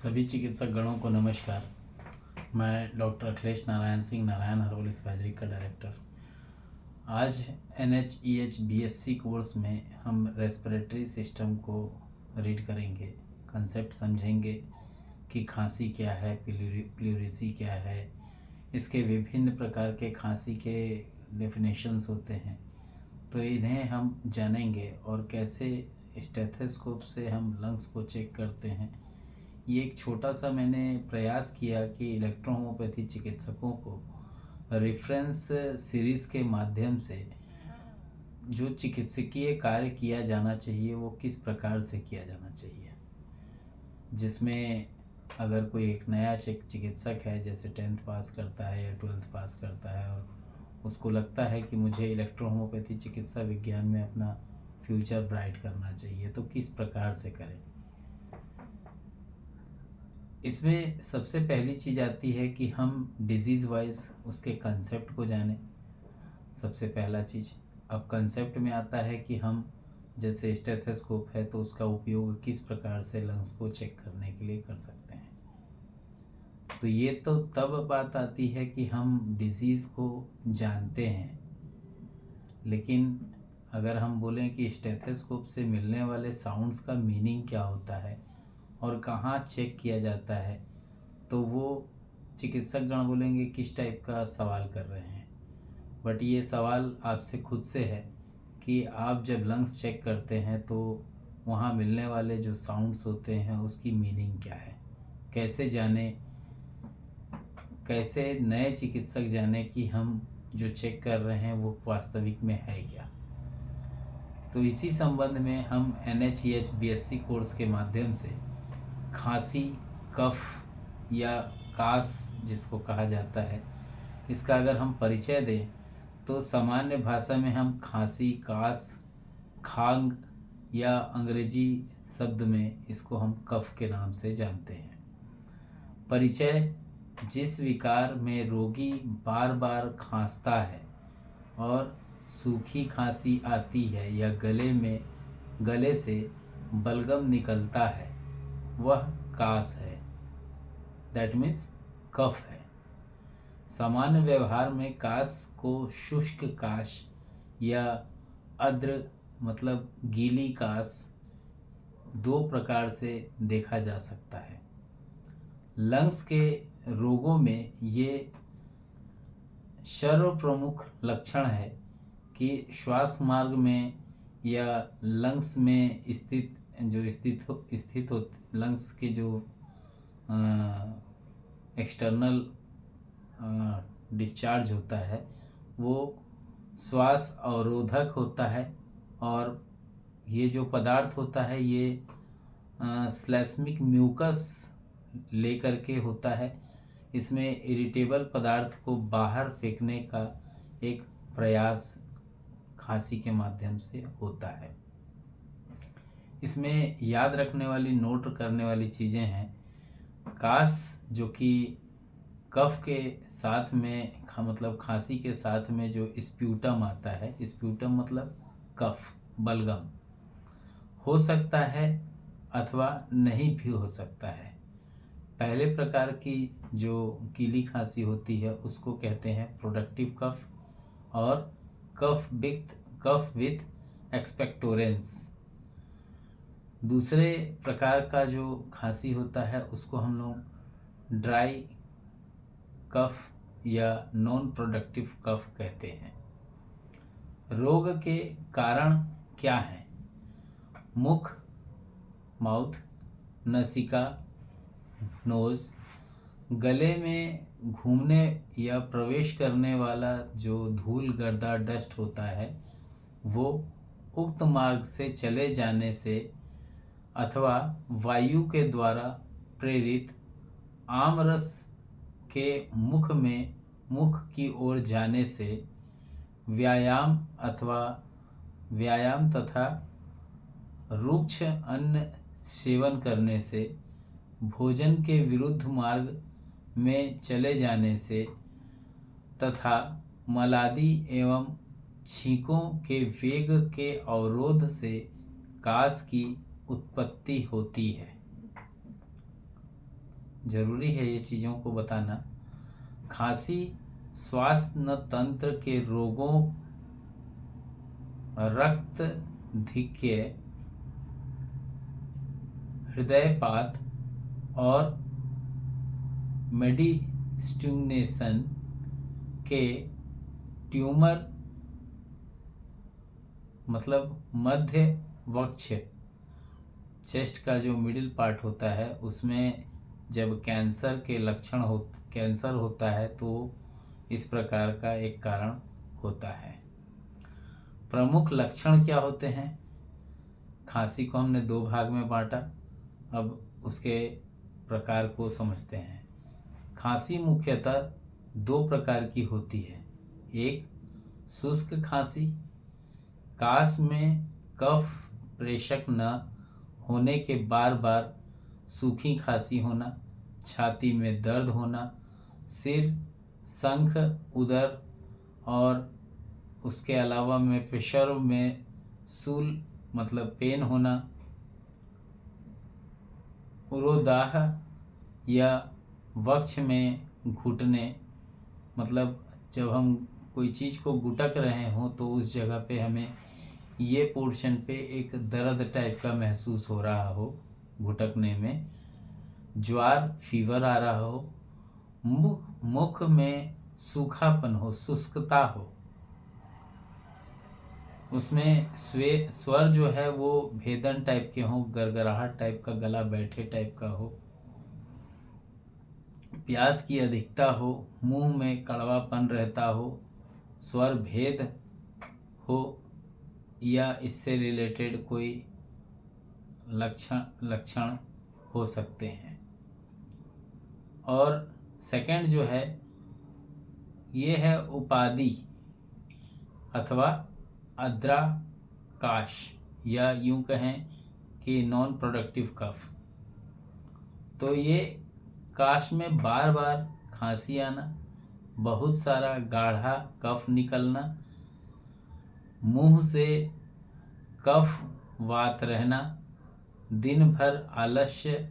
सभी चिकित्सक गणों को नमस्कार। मैं डॉक्टर अखिलेश नारायण सिंह, नारायण हर्बल स्पैजरी का डायरेक्टर। आज NHEH BSc कोर्स में हम रेस्पिरेटरी सिस्टम को रीड करेंगे, कंसेप्ट समझेंगे कि खांसी क्या है, प्लूरेसी क्या है, इसके विभिन्न प्रकार के खांसी के डेफिनेशंस होते हैं, तो इन्हें हम जानेंगे और कैसे स्टेथोस्कोप से हम लंग्स को चेक करते हैं। ये एक छोटा सा मैंने प्रयास किया कि इलेक्ट्रोहोम्योपैथी चिकित्सकों को रेफरेंस सीरीज़ के माध्यम से जो चिकित्सकीय कार्य किया जाना चाहिए वो किस प्रकार से किया जाना चाहिए, जिसमें अगर कोई एक नया चिकित्सक है, जैसे 10th पास करता है या 12th पास करता है और उसको लगता है कि मुझे इलेक्ट्रोहोम्योपैथी चिकित्सा विज्ञान में अपना फ्यूचर ब्राइट करना चाहिए, तो किस प्रकार से करें। इसमें सबसे पहली चीज़ आती है कि हम डिजीज़ वाइज उसके कंसेप्ट को जानें, सबसे पहला चीज़। अब कंसेप्ट में आता है कि हम जैसे स्टेथोस्कोप है तो उसका उपयोग किस प्रकार से लंग्स को चेक करने के लिए कर सकते हैं। तो ये तो तब बात आती है कि हम डिजीज़ को जानते हैं, लेकिन अगर हम बोलें कि स्टेथोस्कोप से मिलने वाले साउंड्स का मीनिंग क्या होता है और कहाँ चेक किया जाता है, तो वो चिकित्सक गण बोलेंगे किस टाइप का सवाल कर रहे हैं। बट ये सवाल आपसे खुद से है कि आप जब लंग्स चेक करते हैं तो वहाँ मिलने वाले जो साउंड्स होते हैं उसकी मीनिंग क्या है, कैसे जाने, कैसे नए चिकित्सक जाने कि हम जो चेक कर रहे हैं वो वास्तविक में है क्या। तो इसी संबंध में हम NHEH BSc कोर्स के माध्यम से खांसी, कफ या कास जिसको कहा जाता है, इसका अगर हम परिचय दें तो सामान्य भाषा में हम खांसी, कास, खांग या अंग्रेजी शब्द में इसको हम कफ के नाम से जानते हैं। परिचय: जिस विकार में रोगी बार बार खांसता है और सूखी खांसी आती है या गले से बलगम निकलता है, वह कास है, दैट मीन्स कफ है। सामान्य व्यवहार में कास को शुष्क काश या आर्द्र मतलब गीली कास दो प्रकार से देखा जा सकता है। लंग्स के रोगों में ये सर्वप्रमुख लक्षण है कि श्वास मार्ग में या लंग्स में स्थित हो लंग्स के जो एक्सटर्नल डिस्चार्ज होता है वो श्वास अवरोधक होता है, और ये जो पदार्थ होता है ये स्लेस्मिक म्यूकस लेकर के होता है। इसमें इरिटेबल पदार्थ को बाहर फेंकने का एक प्रयास खांसी के माध्यम से होता है। इसमें याद रखने वाली, नोट करने वाली चीज़ें हैं। कास जो कि कफ के साथ में मतलब खांसी के साथ में जो स्प्यूटम आता है, स्प्यूटम मतलब कफ, बलगम हो सकता है अथवा नहीं भी हो सकता है। पहले प्रकार की जो गीली खांसी होती है उसको कहते हैं प्रोडक्टिव कफ, और कफ विथ एक्सपेक्टोरेंस। दूसरे प्रकार का जो खांसी होता है उसको हम लोग ड्राई कफ या नॉन प्रोडक्टिव कफ कहते हैं। रोग के कारण क्या हैं? मुख, माउथ, नसिका, नोज, गले में घूमने या प्रवेश करने वाला जो धूल गर्दा डस्ट होता है वो उक्त मार्ग से चले जाने से अथवा वायु के द्वारा प्रेरित आमरस के मुख की ओर जाने से, व्यायाम तथा रुक्ष अन्न सेवन करने से, भोजन के विरुद्ध मार्ग में चले जाने से तथा मलादि एवं छींकों के वेग के अवरोध से कास की उत्पत्ति होती है। जरूरी है ये चीज़ों को बताना। खांसी श्वसन तंत्र के रोगों, रक्त धिक्य, हृदयपात और मेडिस्टिनेशन के ट्यूमर, मतलब मध्य वक्ष, चेस्ट का जो मिडिल पार्ट होता है उसमें जब कैंसर होता है तो इस प्रकार का एक कारण होता है। प्रमुख लक्षण क्या होते हैं? खांसी को हमने 2 भाग में बांटा, अब उसके प्रकार को समझते हैं। खांसी मुख्यतः 2 प्रकार की होती है। एक शुष्क खांसी, काश में कफ प्रेषक न होने के बार बार सूखी खांसी होना, छाती में दर्द होना, सिर, शंख, उदर और उसके अलावा में प्रेशर में सूल मतलब पेन होना, उरोदाह या वक्ष में घुटने, मतलब जब हम कोई चीज़ को गुटक रहे हों तो उस जगह पे हमें ये पोर्शन पे एक दर्द टाइप का महसूस हो रहा हो घुटकने में, ज्वार फीवर आ रहा हो, मुख में सूखापन हो, शुष्कता हो, उसमें स्वर जो है वो भेदन टाइप के हों, गरगराहट टाइप का, गला बैठे टाइप का हो, प्यास की अधिकता हो, मुंह में कड़वापन रहता हो, स्वर भेद हो या इससे रिलेटेड कोई लक्षण हो सकते हैं। और सेकंड जो है ये है उपाधि अथवा अद्राकाश, या यूं कहें कि नॉन प्रोडक्टिव कफ। तो ये काश में बार बार खांसी आना, बहुत सारा गाढ़ा कफ निकलना, मुंह से कफ वात रहना, दिन भर आलस्य,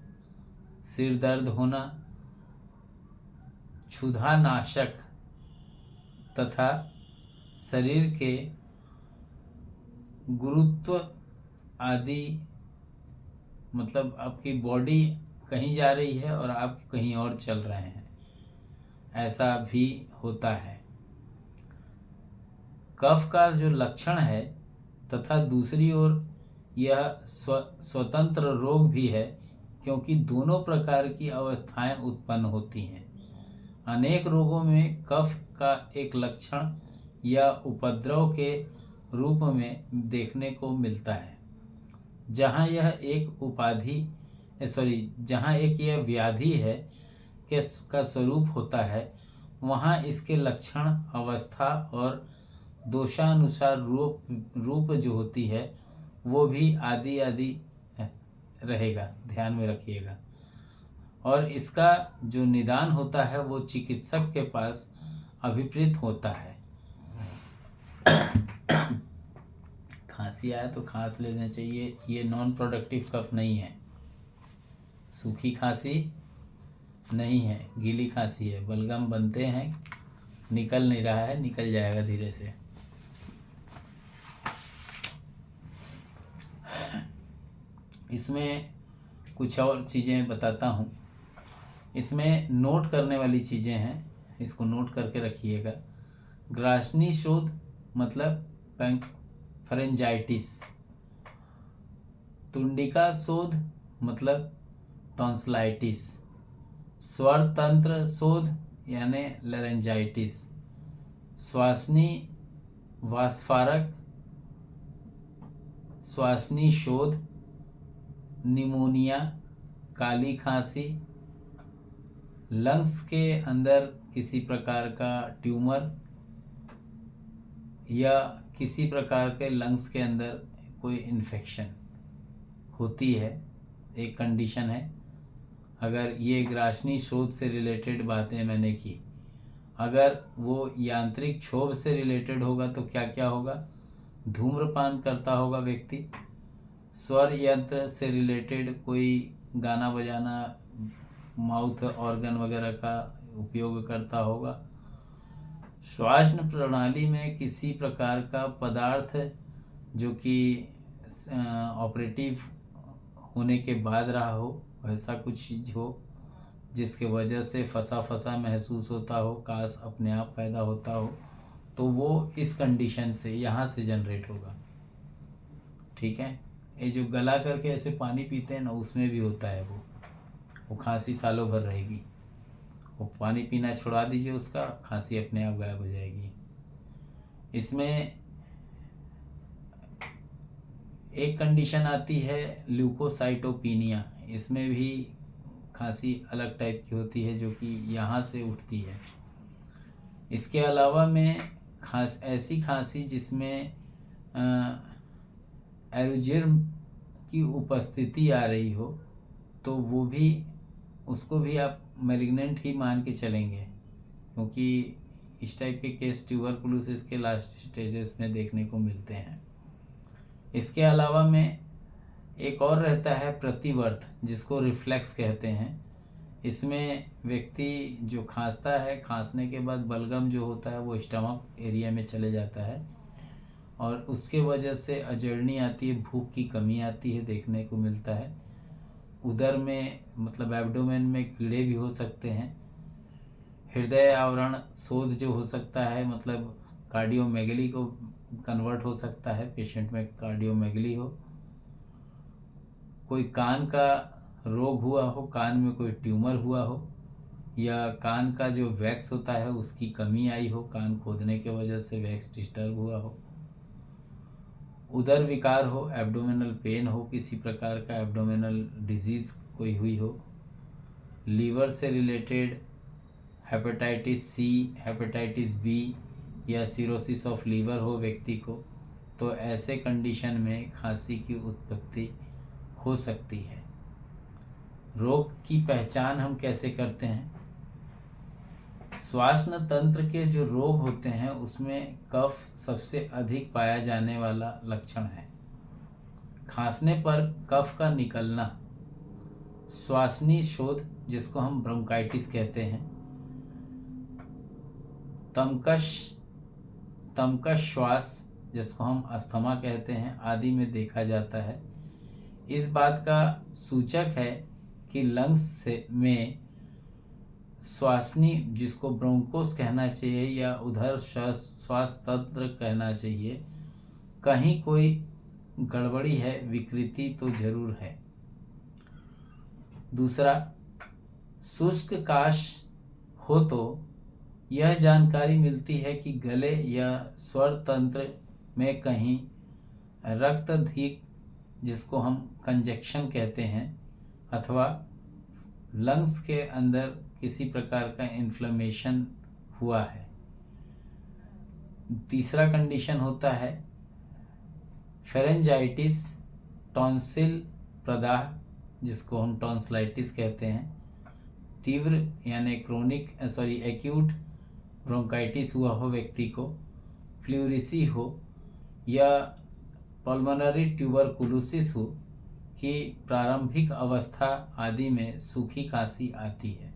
सिर दर्द होना, क्षुधानाशक तथा शरीर के गुरुत्व आदि, मतलब आपकी बॉडी कहीं जा रही है और आप कहीं और चल रहे हैं, ऐसा भी होता है। कफ का जो लक्षण है तथा दूसरी ओर यह स्वतंत्र रोग भी है, क्योंकि दोनों प्रकार की अवस्थाएं उत्पन्न होती हैं। अनेक रोगों में कफ का एक लक्षण या उपद्रव के रूप में देखने को मिलता है। जहाँ एक यह व्याधि है का स्वरूप होता है, वहाँ इसके लक्षण, अवस्था और दोषानुसार रूप जो होती है वो भी आदि रहेगा, ध्यान में रखिएगा। और इसका जो निदान होता है वो चिकित्सक के पास अभिप्रेत होता है। खांसी आया तो खांस लेना चाहिए, ये नॉन प्रोडक्टिव कफ नहीं है, सूखी खांसी नहीं है, गीली खांसी है, बलगम बनते हैं, निकल नहीं रहा है, निकल जाएगा धीरे से। इसमें कुछ और चीज़ें बताता हूँ, इसमें नोट करने वाली चीज़ें हैं, इसको नोट करके रखिएगा। ग्रासनी शोथ मतलब फेरेंजाइटिस, तुंडिका शोध मतलब टॉन्सिलाइटिस, स्वर तंत्र शोध यानी लैरेंजाइटिस, श्वासनी वास्फारक श्वासनी शोध, निमोनिया, काली खांसी, लंग्स के अंदर किसी प्रकार का ट्यूमर या किसी प्रकार के लंग्स के अंदर कोई इन्फेक्शन होती है, एक कंडीशन है। अगर ये ग्रासनी शोथ से रिलेटेड बातें मैंने की, अगर वो यांत्रिक क्षोभ से रिलेटेड होगा तो क्या क्या होगा? धूम्रपान करता होगा व्यक्ति, स्वर यंत्र से रिलेटेड कोई गाना बजाना माउथ ऑर्गन वगैरह का उपयोग करता होगा। श्वास प्रणाली में किसी प्रकार का पदार्थ जो कि ऑपरेटिव होने के बाद रहा हो, वैसा कुछ चीज़ हो जिसके वजह से फंसा फंसा महसूस होता हो, काश अपने आप पैदा होता हो, तो वो इस कंडीशन से यहाँ से जनरेट होगा। ठीक है, ये जो गला करके ऐसे पानी पीते हैं ना, उसमें भी होता है वो खांसी सालों भर रहेगी। वो पानी पीना छुड़ा दीजिए, उसका खांसी अपने आप गायब हो जाएगी। इसमें एक कंडीशन आती है ल्यूकोसाइटोपिनिया, इसमें भी खांसी अलग टाइप की होती है जो कि यहाँ से उठती है। इसके अलावा में ऐसी खांसी जिसमें एरोजिर्म की उपस्थिति आ रही हो, तो वो भी, उसको भी आप मैलिग्नेंट ही मान के चलेंगे, क्योंकि इस टाइप के केस ट्यूबरकुलोसिस के लास्ट स्टेजेस में देखने को मिलते हैं। इसके अलावा में एक और रहता है प्रतिवर्त, जिसको रिफ्लेक्स कहते हैं। इसमें व्यक्ति जो खांसता है, खांसने के बाद बलगम जो होता है वो स्टमक एरिया में चले जाता है और उसके वजह से अजर्नी आती है, भूख की कमी आती है, देखने को मिलता है। उदर में मतलब एब्डोमेन में कीड़े भी हो सकते हैं। हृदय आवरण शोध जो हो सकता है, मतलब कार्डियोमेगली को कन्वर्ट हो सकता है, पेशेंट में कार्डियोमेगली हो। कोई कान का रोग हुआ हो, कान में कोई ट्यूमर हुआ हो, या कान का जो वैक्स होता है उसकी कमी आई हो, कान खोदने के वजह से वैक्स डिस्टर्ब हुआ हो। उदर विकार हो, एब्डोमिनल पेन हो, किसी प्रकार का एब्डोमिनल डिजीज कोई हुई हो। लीवर से related hepatitis C, hepatitis B या सिरोसिस ऑफ लीवर हो व्यक्ति को, तो ऐसे कंडीशन में खांसी की उत्पत्ति हो सकती है। रोग की पहचान हम कैसे करते हैं? श्वासन तंत्र के जो रोग होते हैं उसमें कफ सबसे अधिक पाया जाने वाला लक्षण है। खांसने पर कफ का निकलना, श्वासनीय शोथ जिसको हम ब्रोंकाइटिस कहते हैं, तमकश श्वास जिसको हम अस्थमा कहते हैं, आदि में देखा जाता है। इस बात का सूचक है कि लंग्स में श्वासनी, जिसको ब्रोंकोस कहना चाहिए या उधर श्वास तंत्र कहना चाहिए, कहीं कोई गड़बड़ी है, विकृति तो जरूर है। दूसरा, शुष्क काश हो तो यह जानकारी मिलती है कि गले या स्वर तंत्र में कहीं रक्तधिक, जिसको हम कंजक्शन कहते हैं, अथवा लंग्स के अंदर किसी प्रकार का इन्फ्लेमेशन हुआ है। तीसरा कंडीशन होता है फेरेंजाइटिस, टॉन्सिल प्रदाह जिसको हम टॉन्सिलाइटिस कहते हैं, तीव्र यानी एक्यूट ब्रोंकाइटिस हुआ हो व्यक्ति को, प्लूरिसी हो या पल्मोनरी ट्यूबरकुलोसिस हो कि प्रारंभिक अवस्था आदि में सूखी खांसी आती है।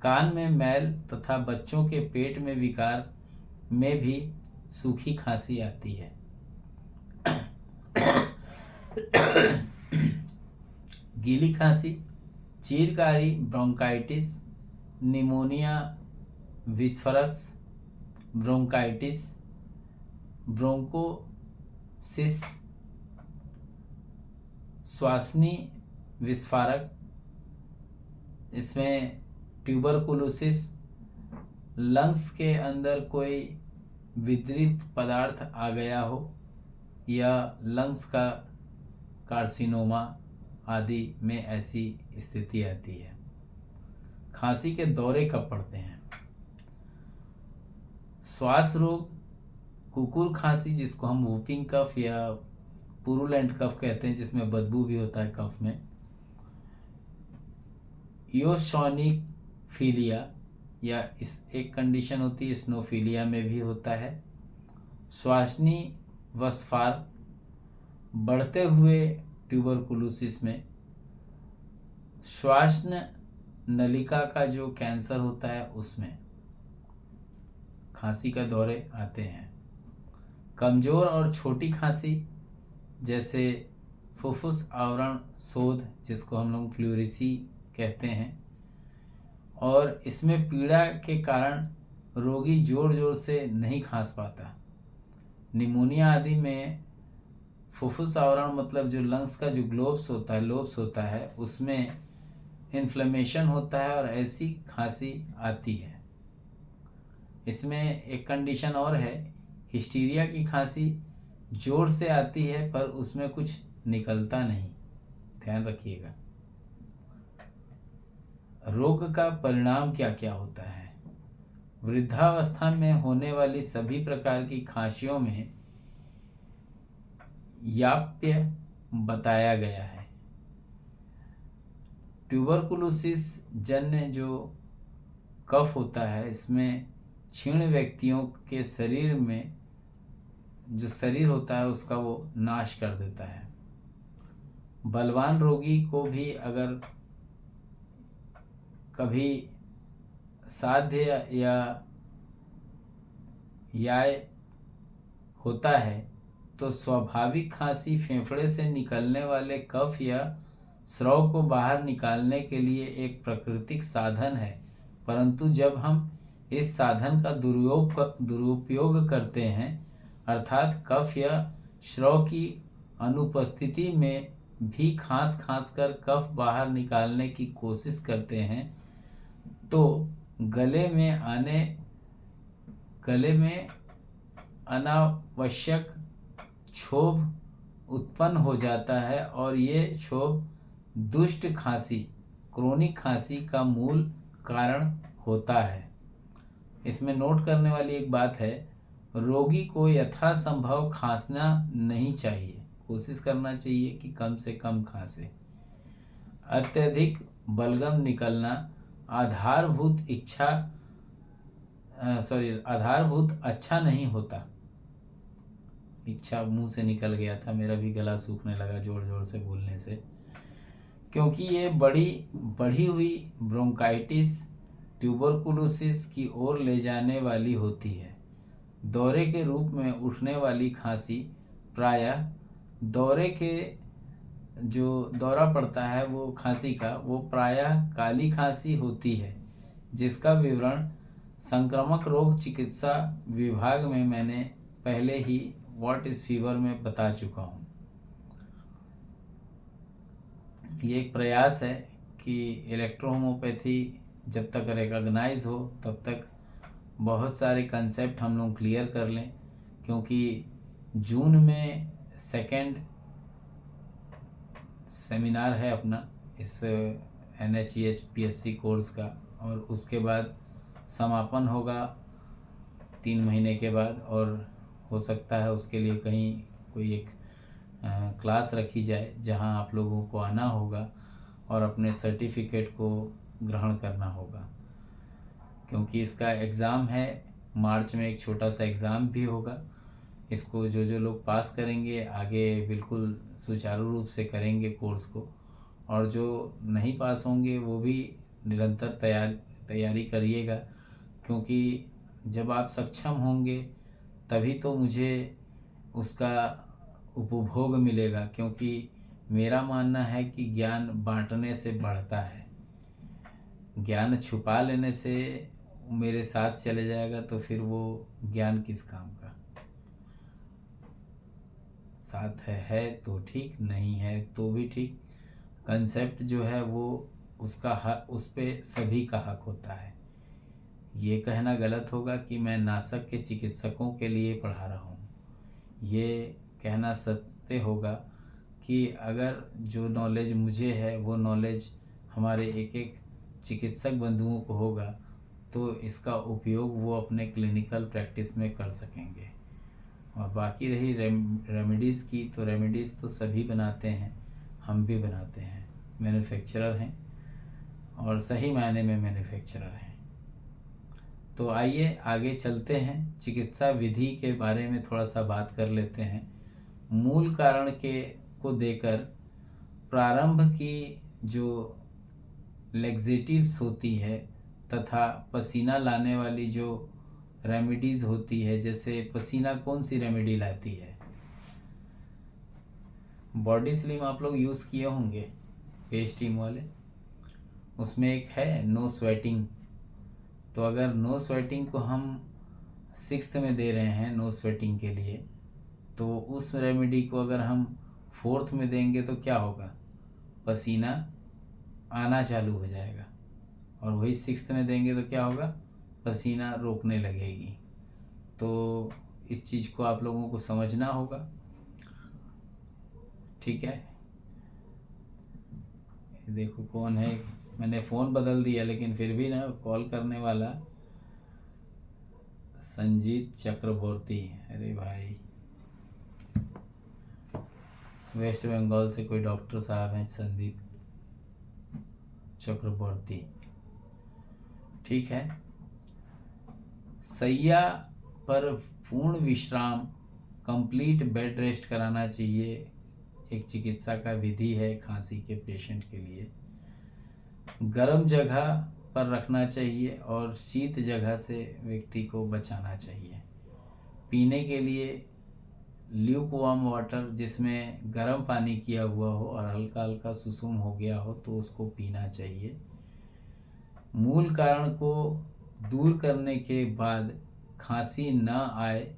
कान में मैल तथा बच्चों के पेट में विकार में भी सूखी खांसी आती है। गीली खांसी, चीरकारी ब्रोंकाइटिस, निमोनिया विस्फरस, ब्रोंकाइटिस, ब्रोंकोसिस, श्वासनी विस्फारक, इसमें ट्यूबरकुलोसिस, लंग्स के अंदर कोई विद्रित पदार्थ आ गया हो या लंग्स का कार्सिनोमा आदि में ऐसी स्थिति आती है। खांसी के दौरे कब पड़ते हैं? श्वास रोग, कुकुर खांसी जिसको हम वूपिंग कफ या पुरुलेंट कफ कहते हैं, जिसमें बदबू भी होता है कफ में, इयोसोनिक फीलिया या इस एक कंडीशन होती है स्नोफीलिया में भी होता है। श्वासनी वस्फार, बढ़ते हुए ट्यूबरकुलोसिस में, श्वासन नलिका का जो कैंसर होता है उसमें खांसी का दौरे आते हैं। कमज़ोर और छोटी खांसी जैसे फुफ्फुस आवरण शोथ, जिसको हम लोग प्लूरिसी कहते हैं, और इसमें पीड़ा के कारण रोगी जोर जोर से नहीं खांस पाता। निमोनिया आदि में फुफ्फुस आवरण मतलब जो लंग्स का जो लोब्स होता है उसमें इन्फ्लेमेशन होता है और ऐसी खांसी आती है। इसमें एक कंडीशन और है, हिस्टीरिया की खांसी जोर से आती है पर उसमें कुछ निकलता नहीं, ध्यान रखिएगा। रोग का परिणाम क्या क्या होता है? वृद्धावस्था में होने वाली सभी प्रकार की खांसियों में याप्य बताया गया है। ट्यूबरकुलोसिस जन्य जो कफ होता है, इसमें क्षीण व्यक्तियों के शरीर में जो शरीर होता है उसका वो नाश कर देता है। बलवान रोगी को भी अगर कभी साध्य या होता है तो स्वाभाविक खांसी फेफड़े से निकलने वाले कफ या स्राव को बाहर निकालने के लिए एक प्राकृतिक साधन है, परंतु जब हम इस साधन का दुरुपयोग करते हैं, अर्थात कफ या स्राव की अनुपस्थिति में भी खांस कर कफ बाहर निकालने की कोशिश करते हैं, तो गले में अनावश्यक क्षोभ उत्पन्न हो जाता है और ये क्षोभ दुष्ट खांसी, क्रोनिक खांसी का मूल कारण होता है। इसमें नोट करने वाली एक बात है, रोगी को यथासंभव खांसना नहीं चाहिए, कोशिश करना चाहिए कि कम से कम खांसे। अत्यधिक बलगम निकलना आधारभूत अच्छा नहीं होता। इच्छा मुंह से निकल गया था, मेरा भी गला सूखने लगा जोर जोर से बोलने से, क्योंकि ये बढ़ी हुई ब्रोंकाइटिस ट्यूबरकुलोसिस की ओर ले जाने वाली होती है। दौरे के रूप में उठने वाली खांसी प्रायः जो दौरा पड़ता है वो खांसी का, वो प्रायः काली खांसी होती है, जिसका विवरण संक्रामक रोग चिकित्सा विभाग में मैंने पहले ही व्हाट इज फीवर में बता चुका हूँ। ये एक प्रयास है कि इलेक्ट्रोहोमोपैथी जब तक रिकॉग्नाइज हो तब तक बहुत सारे कंसेप्ट हम लोग क्लियर कर लें, क्योंकि जून में सेकेंड सेमिनार है अपना इस NHEH BSc कोर्स का, और उसके बाद समापन होगा 3 महीने के बाद, और हो सकता है उसके लिए कहीं कोई एक क्लास रखी जाए जहां आप लोगों को आना होगा और अपने सर्टिफिकेट को ग्रहण करना होगा, क्योंकि इसका एग्ज़ाम है मार्च में, एक छोटा सा एग्ज़ाम भी होगा। इसको जो लोग पास करेंगे आगे बिल्कुल सुचारू रूप से करेंगे कोर्स को, और जो नहीं पास होंगे वो भी निरंतर तैयारी करिएगा, क्योंकि जब आप सक्षम होंगे तभी तो मुझे उसका उपभोग मिलेगा, क्योंकि मेरा मानना है कि ज्ञान बांटने से बढ़ता है। ज्ञान छुपा लेने से मेरे साथ चले जाएगा तो फिर वो ज्ञान किस काम का। साथ है तो ठीक, नहीं है तो भी ठीक। कंसेप्ट जो है वो उसका हक, उस पे सभी का हक होता है। ये कहना गलत होगा कि मैं नासक के चिकित्सकों के लिए पढ़ा रहा हूँ। ये कहना सत्य होगा कि अगर जो नॉलेज मुझे है वो नॉलेज हमारे एक एक चिकित्सक बंधुओं को होगा तो इसका उपयोग वो अपने क्लिनिकल प्रैक्टिस में कर सकेंगे। और बाकी रही रेमेडीज़ की, तो रेमेडीज़ तो सभी बनाते हैं, हम भी बनाते हैं, मैन्युफैक्चरर हैं और सही मायने में मैन्युफैक्चरर हैं। तो आइए आगे चलते हैं, चिकित्सा विधि के बारे में थोड़ा सा बात कर लेते हैं। मूल कारण को देकर प्रारंभ की जो लेग्जेटिव्स होती है तथा पसीना लाने वाली जो रेमेडीज़ होती है, जैसे पसीना कौन सी रेमेडी लाती है? बॉडी स्लिम आप लोग यूज़ किए होंगे, फेस टीम वाले। उसमें एक है नो स्वेटिंग। तो अगर नो स्वेटिंग को हम 6th में दे रहे हैं नो स्वेटिंग के लिए, तो उस रेमेडी को अगर हम 4th में देंगे तो क्या होगा? पसीना आना चालू हो जाएगा। और वही 6th में देंगे तो क्या होगा? पसीना रोकने लगेगी। तो इस चीज़ को आप लोगों को समझना होगा, ठीक है। देखो कौन है, मैंने फ़ोन बदल दिया लेकिन फिर भी ना कॉल करने वाला संजीत चक्रवर्ती। अरे भाई, वेस्ट बंगाल से कोई डॉक्टर साहब हैं, संदीप चक्रवर्ती, ठीक है। सैया पर पूर्ण विश्राम, कंप्लीट बेड रेस्ट कराना चाहिए, एक चिकित्सा का विधि है खांसी के पेशेंट के लिए। गर्म जगह पर रखना चाहिए और शीत जगह से व्यक्ति को बचाना चाहिए। पीने के लिए ल्यूक वार्म वाटर, जिसमें गर्म पानी किया हुआ हो और हल्का हल्का सुसुम हो गया हो, तो उसको पीना चाहिए। मूल कारण को दूर करने के बाद खांसी न आए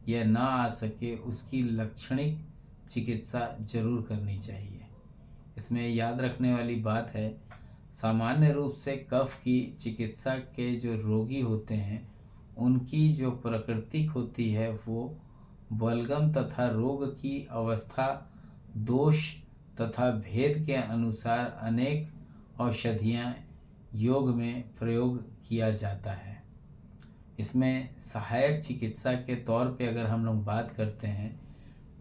या ना आ सके, उसकी लक्षणिक चिकित्सा जरूर करनी चाहिए। इसमें याद रखने वाली बात है, सामान्य रूप से कफ की चिकित्सा के जो रोगी होते हैं उनकी जो प्रकृति होती है वो बलगम तथा रोग की अवस्था, दोष तथा भेद के अनुसार अनेक औषधियाँ योग में प्रयोग किया जाता है। इसमें सहायक चिकित्सा के तौर पे अगर हम लोग बात करते हैं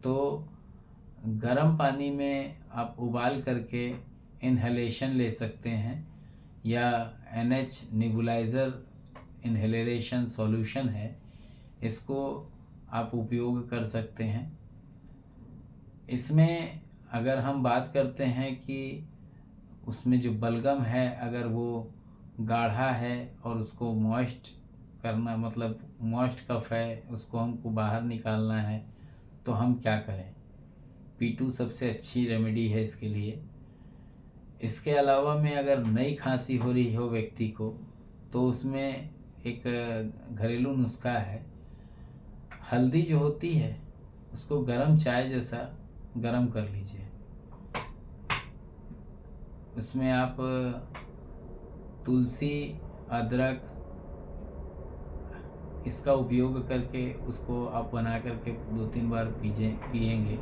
तो गर्म पानी में आप उबाल करके इन्हेलेशन ले सकते हैं, या NH नेबुलाइज़र इन्हेलेशन सॉल्यूशन है, इसको आप उपयोग कर सकते हैं। इसमें अगर हम बात करते हैं कि उसमें जो बलगम है अगर वो गाढ़ा है और उसको मॉइस्ट करना, मतलब मॉइस्ट कफ है, उसको हमको बाहर निकालना है, तो हम क्या करें? P2 सबसे अच्छी रेमेडी है इसके लिए। इसके अलावा में अगर नई खांसी हो रही हो व्यक्ति को, तो उसमें एक घरेलू नुस्खा है, हल्दी जो होती है उसको गरम चाय जैसा गरम कर लीजिए, उसमें आप तुलसी, अदरक, इसका उपयोग करके उसको आप बना करके 2-3 बार पिएंगे।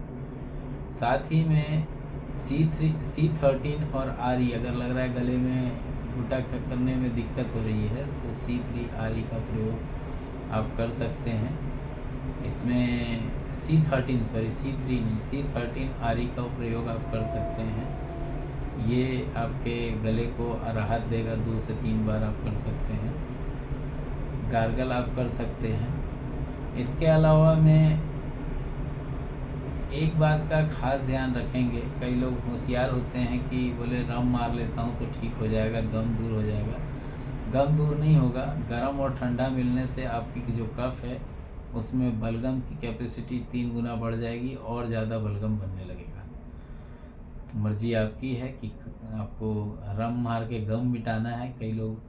साथ ही में C13 और RE, अगर लग रहा है गले में घुटा करने में दिक्कत हो रही है तो C3 RE का प्रयोग आप कर सकते हैं। इसमें C13 नहीं, C13 RE का प्रयोग आप कर सकते हैं। ये आपके गले को राहत देगा। 2 से 3 बार आप कर सकते हैं। गार्गल आप कर सकते हैं। इसके अलावा में एक बात का खास ध्यान रखेंगे, कई लोग होशियार होते हैं कि बोले रम मार लेता हूँ तो ठीक हो जाएगा, गम दूर हो जाएगा। गम दूर नहीं होगा, गर्म और ठंडा मिलने से आपकी जो कफ है उसमें बलगम की कैपेसिटी 3 गुना बढ़ जाएगी और ज़्यादा बलगम बनने लगेगा। तो मर्जी आपकी है कि आपको रम मार के गम मिटाना है। कई लोग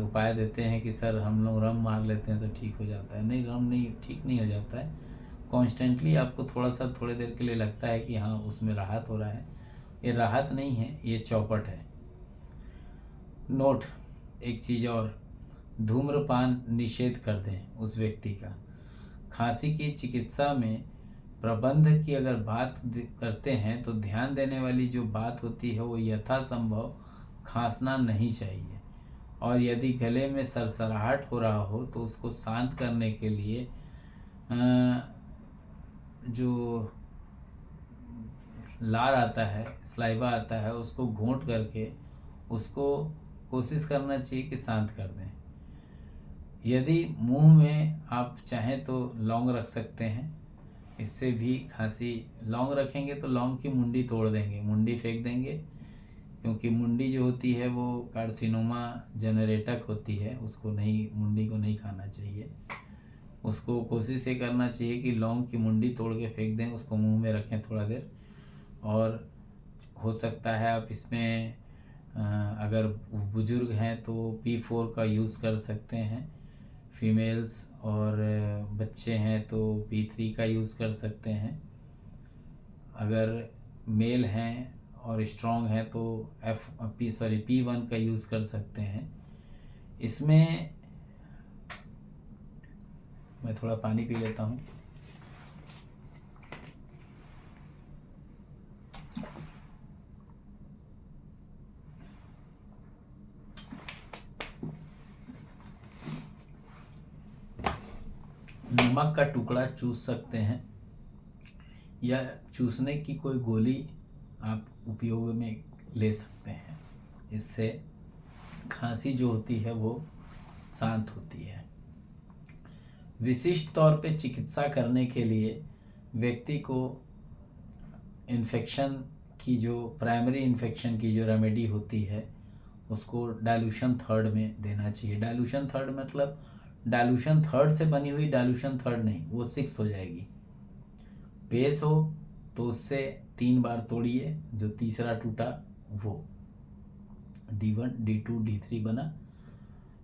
उपाय देते हैं कि सर हम लोग रम मार लेते हैं तो ठीक हो जाता है। नहीं, रम नहीं, ठीक नहीं हो जाता है। कॉन्स्टेंटली आपको थोड़ा सा थोड़ी देर के लिए लगता है कि हाँ उसमें राहत हो रहा है, ये राहत नहीं है, ये चौपट है। नोट, एक चीज़ और, धूम्रपान निषेध कर दें उस व्यक्ति का। खांसी की चिकित्सा में प्रबंध की अगर बात करते हैं तो ध्यान देने वाली जो बात होती है वो यथासंभव खांसना नहीं चाहिए, और यदि गले में सरसराहट हो रहा हो तो उसको शांत करने के लिए जो लार आता है, सलाइवा आता है, उसको घोंट करके उसको कोशिश करना चाहिए कि शांत कर दें। यदि मुंह में आप चाहें तो लौंग रख सकते हैं, इससे भी खांसी, लौंग रखेंगे तो लौंग की मुंडी तोड़ देंगे, मुंडी फेंक देंगे, क्योंकि मुंडी जो होती है वो कार्सिनोमा जेनरेटक होती है, उसको नहीं, मुंडी को नहीं खाना चाहिए। उसको कोशिश ये करना चाहिए कि लौंग की मुंडी तोड़ के फेंक दें, उसको मुंह में रखें थोड़ा देर। और हो सकता है आप इसमें अगर बुजुर्ग हैं तो P4 का यूज़ कर सकते हैं फीमेल्स, और बच्चे हैं तो P3 का यूज़ कर सकते हैं। अगर मेल हैं और स्ट्रॉन्ग हैं तो P1 का यूज़ कर सकते हैं। इसमें मैं थोड़ा पानी पी लेता हूँ। नमक का टुकड़ा चूस सकते हैं, या चूसने की कोई गोली आप उपयोग में ले सकते हैं। इससे खांसी जो होती है वो शांत होती है। विशिष्ट तौर पे चिकित्सा करने के लिए व्यक्ति को इन्फेक्शन की जो प्राइमरी इन्फेक्शन की जो रेमेडी होती है उसको डाइल्यूशन थर्ड में देना चाहिए। डाइल्यूशन थर्ड मतलब डाइल्यूशन थर्ड से बनी हुई डाइल्यूशन थर्ड नहीं, वो 6 हो जाएगी। बेस हो तो उससे 3 बार तोड़िए, जो तीसरा टूटा वो D1 D2 D3 बना।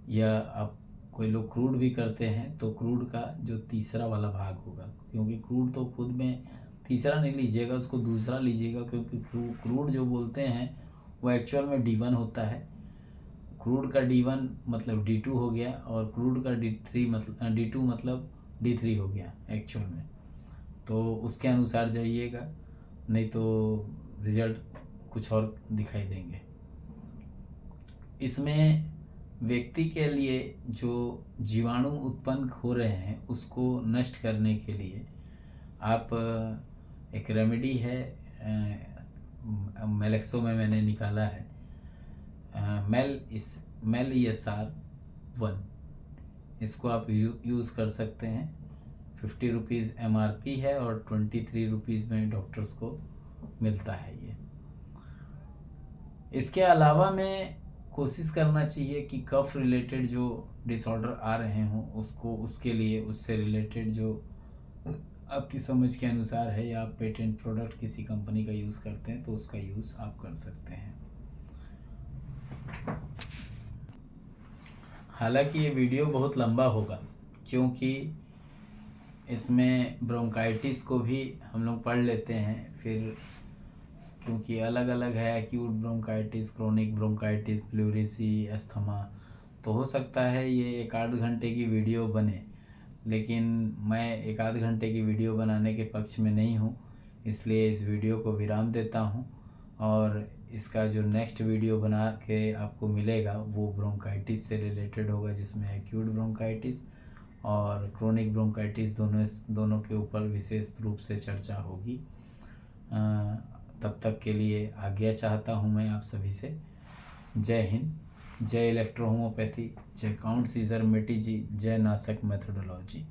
या आप कोई लोग क्रूड भी करते हैं तो क्रूड का जो तीसरा वाला भाग होगा, क्योंकि क्रूड तो खुद में तीसरा नहीं लीजिएगा, उसको दूसरा लीजिएगा, क्योंकि क्रूड जो बोलते हैं वो एक्चुअल में D1 होता है। क्रूड का D1 मतलब D2 हो गया, और क्रूड का D3 मतलब D2 मतलब D3 हो गया एक्चुअल में। तो उसके अनुसार जाइएगा, नहीं तो रिजल्ट कुछ और दिखाई देंगे। इसमें व्यक्ति के लिए जो जीवाणु उत्पन्न हो रहे हैं उसको नष्ट करने के लिए आप एक रेमेडी है, मेलेक्सो में मैंने निकाला है, मेल ESR1। इसको आप यूज़ कर सकते हैं। 50 रुपीज़ MRP है और 23 रुपीज़ में डॉक्टर्स को मिलता है ये। इसके अलावा में कोशिश करना चाहिए कि कफ रिलेटेड जो डिसऑर्डर आ रहे हों उसको, उसके लिए उससे रिलेटेड जो आपकी समझ के अनुसार है, या आप पेटेंट प्रोडक्ट किसी कंपनी का यूज़ करते हैं तो उसका यूज़ आप कर सकते हैं। हालांकि ये वीडियो बहुत लंबा होगा, क्योंकि इसमें ब्रोंकाइटिस को भी हम लोग पढ़ लेते हैं, फिर क्योंकि अलग अलग है, acute bronchitis, chronic bronchitis, pleurisy, asthma, तो हो सकता है ये 1-8 घंटे की वीडियो बने, लेकिन मैं 1-8 घंटे की वीडियो बनाने के पक्ष में नहीं हूँ, इसलिए इस वीडियो को विराम देता हूँ। और इसका जो नेक्स्ट वीडियो बना के आपको मिलेगा वो ब्रोंकाइटिस से रिलेटेड होगा, जिसमें एक्यूट ब्रोंकाइटिस और क्रोनिक ब्रोंकाइटिस दोनों के ऊपर विशेष रूप से चर्चा होगी। तब तक के लिए आज्ञा चाहता हूँ मैं आप सभी से। जय हिंद, जय इलेक्ट्रो होम्योपैथी, जय काउंट सीजर मेटी जी, जय नासक मेथोडोलॉजी।